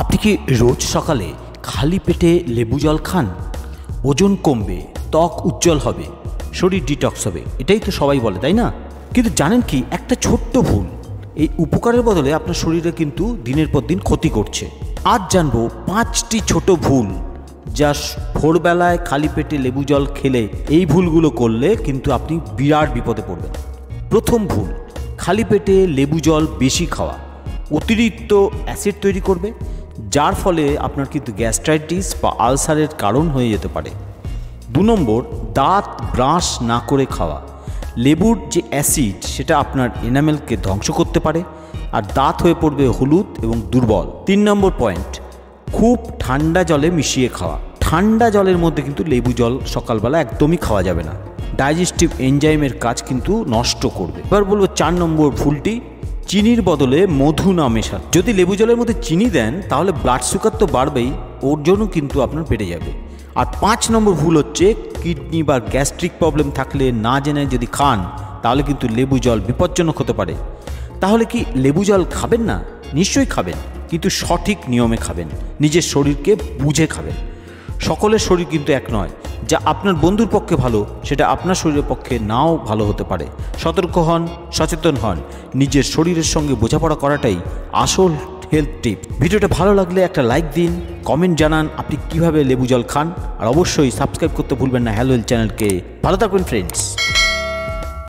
আপনি কি রোজ সকালে খালি পেটে লেবু জল খান? ওজন কমবে, ত্বক উজ্জ্বল হবে, শরীর ডিটক্স হবে, এটাই তো সবাই বলে, তাই না? কিন্তু জানেন কি, একটা ছোট্ট ভুল এই উপকারের বদলে আপনার শরীরে কিন্তু দিনের পর দিন ক্ষতি করছে। আজ জানবো 5টি ছোট ভুল যা ভোরবেলায় খালি পেটে লেবু জল খেলে এই ভুলগুলো করলে কিন্তু আপনি বিরাট বিপদে পড়বেন। প্রথম ভুল, খালি পেটে লেবু জল বেশি খাওয়া অতিরিক্ত অ্যাসিড তৈরি করবে, যার ফলে আপনার কিন্তু গ্যাস্ট্রাইটিস বা আলসারের কারণ হয়ে যেতে পারে। 2 নম্বর, দাঁত ব্রাশ না করে খাওয়া। লেবুর যে অ্যাসিড সেটা আপনার এনামেলকে ধ্বংস করতে পারে আর দাঁত হয়ে পড়বে হলুদ এবং দুর্বল। 3 নম্বর পয়েন্ট, খুব ঠান্ডা জলে মিশিয়ে খাওয়া। ঠান্ডা জলের মধ্যে কিন্তু লেবু জল সকালবেলা একদমই খাওয়া যাবে না, ডাইজেস্টিভ এনজাইমের কাজ কিন্তু নষ্ট করবে। এবার বলবো 4 নম্বর ভুলটি, চিনির বদলে মধু না মেশান। যদি লেবু জলের মধ্যে চিনি দেন তাহলে ব্লাড সুগার তো বাড়বেই, ওর জন্য কিন্তু আপনার বেড়ে যাবে। আর 5 নম্বর ভুল হচ্ছে, কিডনি বা গ্যাস্ট্রিক প্রবলেম থাকলে না জেনে যদি খান তাহলে কিন্তু লেবু জল বিপজ্জনক হতে পারে। তাহলে কি লেবু জল খাবেন না? নিশ্চয়ই খাবেন, কিন্তু সঠিক নিয়মে খাবেন, নিজের শরীরকে বুঝে খাবেন। সকলের শরীর কিন্তু এক নয়, যা আপনার বন্ধুর পক্ষে ভালো সেটা আপনার শরীরের পক্ষে নাও ভালো হতে পারে। সতর্ক হন, সচেতন হন, নিজের শরীরের সঙ্গে বোঝাপড়া করাটাই আসল হেলথ টিপ। ভিডিওটা ভালো লাগলে একটা লাইক দিন, কমেন্ট জানান আপনি কিভাবে লেবু জল খান, আর অবশ্যই সাবস্ক্রাইব করতে ভুলবেন না হ্যালো হেলথ চ্যানেলকে। ভালো থাকবেন ফ্রেন্ডস।